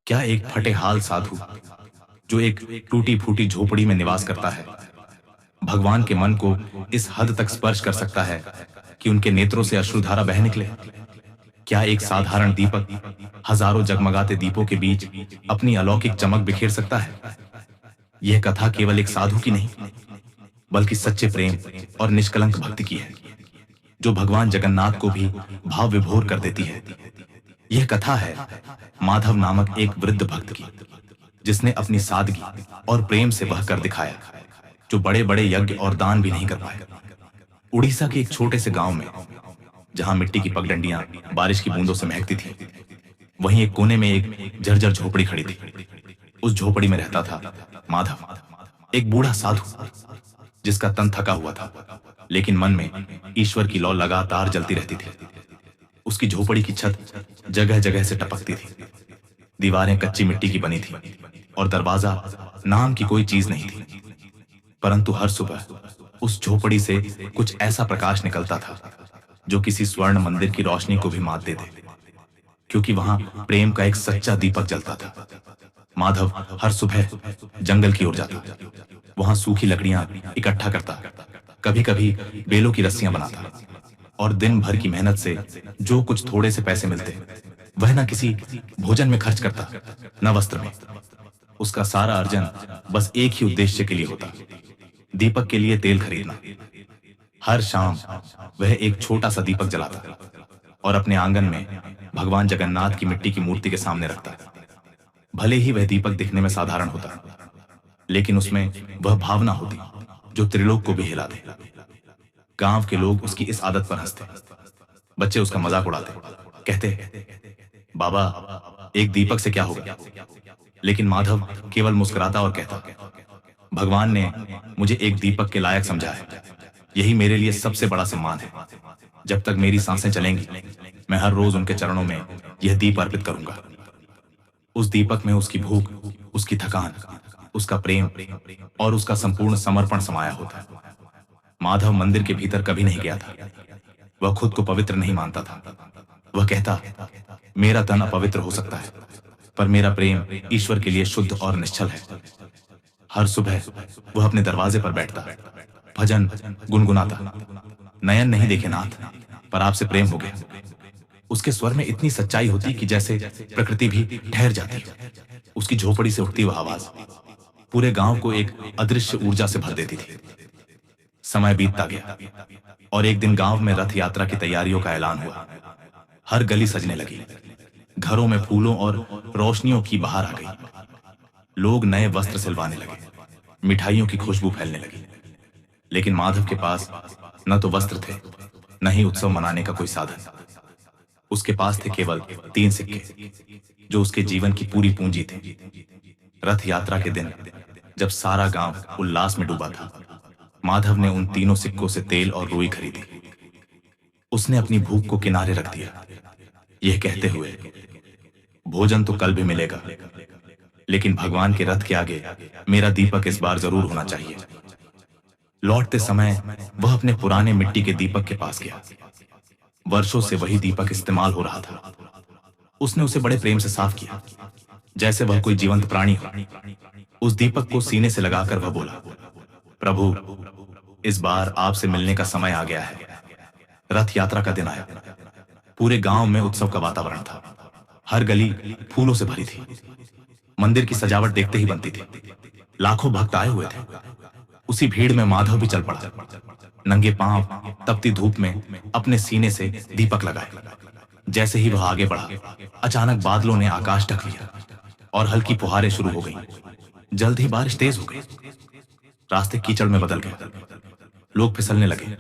क्या एक फटेहाल साधु जो एक टूटी फूटी झोपड़ी में निवास करता है भगवान के मन को इस हद तक स्पर्श कर सकता है कि उनके नेत्रों से अश्रुधारा बह निकले? क्या एक साधारण दीपक हजारों जगमगाते दीपों के बीच अपनी अलौकिक चमक बिखेर सकता है? यह कथा केवल एक साधु की नहीं, बल्कि सच्चे प्रेम और निष्कलंक भक्ति की है, जो भगवान जगन्नाथ को भी भाव विभोर कर देती है। यह कथा है माधव नामक एक वृद्ध भक्त की, जिसने अपनी सादगी और प्रेम से वह कर दिखाया जो बड़े बड़े यज्ञ और दान भी नहीं कर पाए। उड़ीसा के एक छोटे से गांव में, जहां मिट्टी की पगडंडियां बारिश की बूंदों से महकती थी, वहीं एक कोने में एक जर्जर झोपड़ी खड़ी थी। उस झोपड़ी में रहता था माधव, एक बूढ़ा साधु जिसका तन थका हुआ था, लेकिन मन में ईश्वर की लौ लगातार जलती रहती थी। उसकी झोपड़ी की छत जगह जगह से टपकती थी, दीवारें कच्ची मिट्टी की बनी थी और दरवाजा नाम की कोई चीज नहीं थी। परंतु हर सुबह उस झोपड़ी से कुछ ऐसा प्रकाश निकलता था जो किसी स्वर्ण मंदिर की रोशनी को भी मात दे दे, क्योंकि वहां प्रेम का एक सच्चा दीपक जलता था। माधव हर सुबह जंगल की ओर जाता, वहां सूखी लकड़ियां इकट्ठा करता, कभी कभी बेलों की रस्सियां बनाता, और दिन भर की मेहनत से जो कुछ थोड़े से पैसे मिलते वह न किसी भोजन में खर्च करता, न वस्त्र में। उसका सारा अर्जन बस एक ही उद्देश्य के लिए होता, दीपक के लिए तेल खरीदना। हर शाम वह एक छोटा सा दीपक जलाता और अपने आंगन में भगवान जगन्नाथ की मिट्टी की मूर्ति के सामने रखता। भले ही वह दीपक दिखने में साधारण होता, लेकिन उसमें वह भावना होती जो त्रिलोक को भी हिला दे। गांव के लोग उसकी इस आदत पर हंसते, बच्चे उसका मजाक उड़ाते, कहते, बाबा एक दीपक से क्या होगा? लेकिन माधव केवल मुस्कुराता और कहता, भगवान ने मुझे एक दीपक के लायक समझा है, यही मेरे लिए सबसे बड़ा सम्मान है। जब तक मेरी सांसें चलेंगी, मैं हर रोज उनके चरणों में यह दीप अर्पित करूंगा। उस दीपक में उसकी भूख, उसकी थकान, उसका प्रेम और उसका संपूर्ण समर्पण समाया होता है। माधव मंदिर के भीतर कभी नहीं गया था, वह खुद को पवित्र नहीं मानता था। वह कहता, मेरा तन अपवित्र हो सकता है, पर मेरा प्रेम ईश्वर के लिए शुद्ध और निश्चल है। हर सुबह वह अपने दरवाजे पर बैठता, भजन गुनगुनाता, नयन नहीं देखे नाथ, पर आपसे प्रेम हो गया। उसके स्वर में इतनी सच्चाई होती कि जैसे प्रकृति भी ठहर जाती। उसकी झोपड़ी से उठती वह आवाज पूरे गांव को एक अदृश्य ऊर्जा से भर देती थी। समय बीतता गया और एक दिन गांव में रथ यात्रा की तैयारियों का ऐलान हुआ। हर गली सजने लगी, घरों में फूलों और रोशनियों की बहार आ गई। लोग नए वस्त्र सिलवाने लगे, मिठाइयों की खुशबू फैलने लगी। लेकिन माधव के पास न तो वस्त्र थे, न ही उत्सव मनाने का कोई साधन। उसके पास थे केवल 3 सिक्के, जो उसके जीवन की पूरी पूंजी थी। रथ यात्रा के दिन, जब सारा गांव उल्लास में डूबा था, माधव ने उन तीनों सिक्कों से तेल और रुई खरीदी। उसने अपनी भूख को किनारे रख दिया, यह कहते हुए, भोजन तो कल भी मिलेगा, लेकिन भगवान के रथ के आगे मेरा दीपक इस बार जरूर होना चाहिए। लौटते समय वह अपने पुराने मिट्टी के दीपक के पास गया। वर्षों से वही दीपक इस्तेमाल हो रहा था। उसने उसे बड़े प्रेम से साफ किया, जैसे वह कोई जीवंत प्राणी हो। उस दीपक को सीने से लगाकर वह बोला, प्रभु, इस बार आपसे मिलने का समय आ गया है। रथ यात्रा का दिन आया। पूरे गांव में उत्सव का वातावरण था। हर गली फूलों से भरी थी। मंदिर की सजावट देखते ही बनती थी। लाखों भक्त आए हुए थे। उसी भीड़ में माधव भी चल पड़ा, नंगे पांव तपती धूप में अपने सीने से दीपक लगाए। जैसे ही वह आगे बढ़ा, अचानक बादलों ने आकाश ढक लिया और हल्की फुहारें शुरू हो गईं। जल्द ही बारिश तेज हो गई। रास्ते कीचड़ में बदल गए। लोग फिसलने लगे,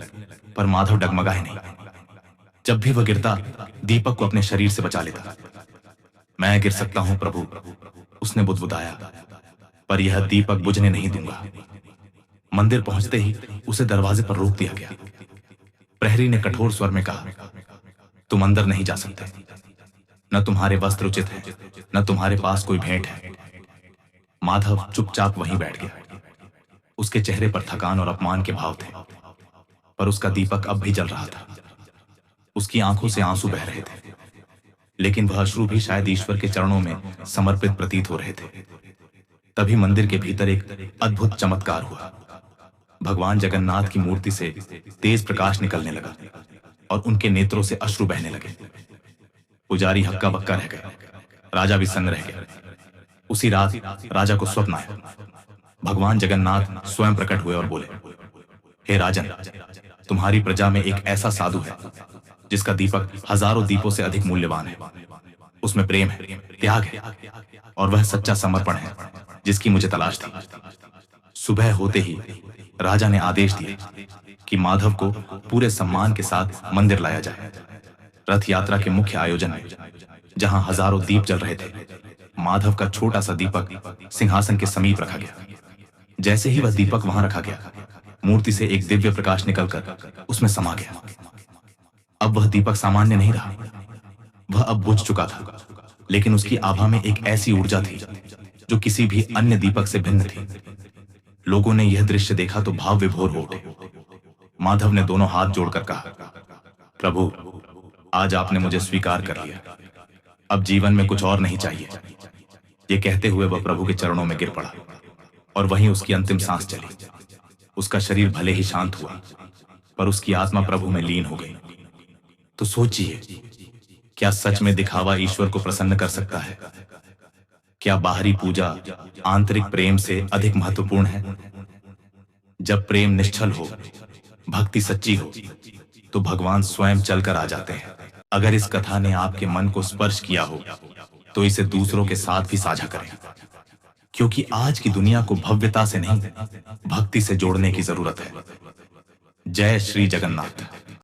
पर माधव डगमगाए नहीं। जब भी वह गिरता, दीपक को अपने शरीर से बचा लेता। मैं गिर सकता हूं प्रभु, उसने बुदबुदाया, पर यह दीपक बुझने नहीं दूंगा। मंदिर पहुंचते ही उसे दरवाजे पर रोक दिया गया। प्रहरी ने कठोर स्वर में कहा, तुम अंदर नहीं जा सकते। न तुम्हारे वस्त्र उचित हैं, न तुम्हारे पास कोई भेंट है। माधव चुपचाप वहीं बैठ गया। उसके चेहरे पर थकान और अपमान के भाव थे, पर उसका दीपक अब भी जल रहा था। उसकी आंखों से आंसू बह रहे थे। लेकिन वह अश्रु भी शायद ईश्वर के चरणों में समर्पित प्रतीत हो रहे थे। तभी मंदिर के भीतर एक अद्भुत चमत्कार हुआ। भगवान जगन्नाथ की मूर्ति से तेज प्रकाश निकलने लगा और उनके नेत्रों से अश्रु बहने लगे। पुजारी हक्का बक्का रह गए, राजा भी सन्न रह गए। उसी रात राजा को स्वप्न आया। भगवान जगन्नाथ स्वयं प्रकट हुए और बोले, हे राजन, तुम्हारी प्रजा में एक ऐसा साधु है जिसका दीपक हजारों दीपों से अधिक मूल्यवान है। उसमें प्रेम है, त्याग है और वह सच्चा समर्पण है जिसकी मुझे तलाश थी। सुबह होते ही राजा ने आदेश दिया कि माधव को पूरे सम्मान के साथ मंदिर लाया जाए। रथ यात्रा के मुख्य आयोजन में, जहां हजारों दीप जल रहे थे, माधव का छोटा सा दीपक सिंहासन के समीप रखा गया। जैसे ही वह दीपक वहां रखा गया, मूर्ति से एक दिव्य प्रकाश निकलकर उसमें समा गया। अब वह दीपक सामान्य नहीं रहा, वह अब बुझ चुका था, लेकिन उसकी आभा में एक ऐसी ऊर्जा थी जो किसी भी अन्य दीपक से भिन्न थी। लोगों ने यह दृश्य देखा तो भाव विभोर हो उठे। माधव ने दोनों हाथ जोड़कर कहा, प्रभु, आज आपने मुझे स्वीकार कर लिया, अब जीवन में कुछ और नहीं चाहिए। ये कहते हुए वह प्रभु के चरणों में गिर पड़ा और वहीं उसकी अंतिम सांस चली। उसका शरीर भले ही शांत हुआ, पर उसकी आत्मा प्रभु में लीन हो गई। तो सोचिए, क्या सच में दिखावा ईश्वर को प्रसन्न कर सकता है? क्या बाहरी पूजा आंतरिक प्रेम से अधिक महत्वपूर्ण है? जब प्रेम निश्चल हो, भक्ति सच्ची हो, तो भगवान स्वयं चलकर आ जाते हैं। अगर इस कथा ने आपके मन को स्पर्श किया हो, तो इसे दूसरों के साथ भी साझा करें, क्योंकि आज की दुनिया को भव्यता से नहीं, भक्ति से जोड़ने की जरूरत है। जय श्री जगन्नाथ।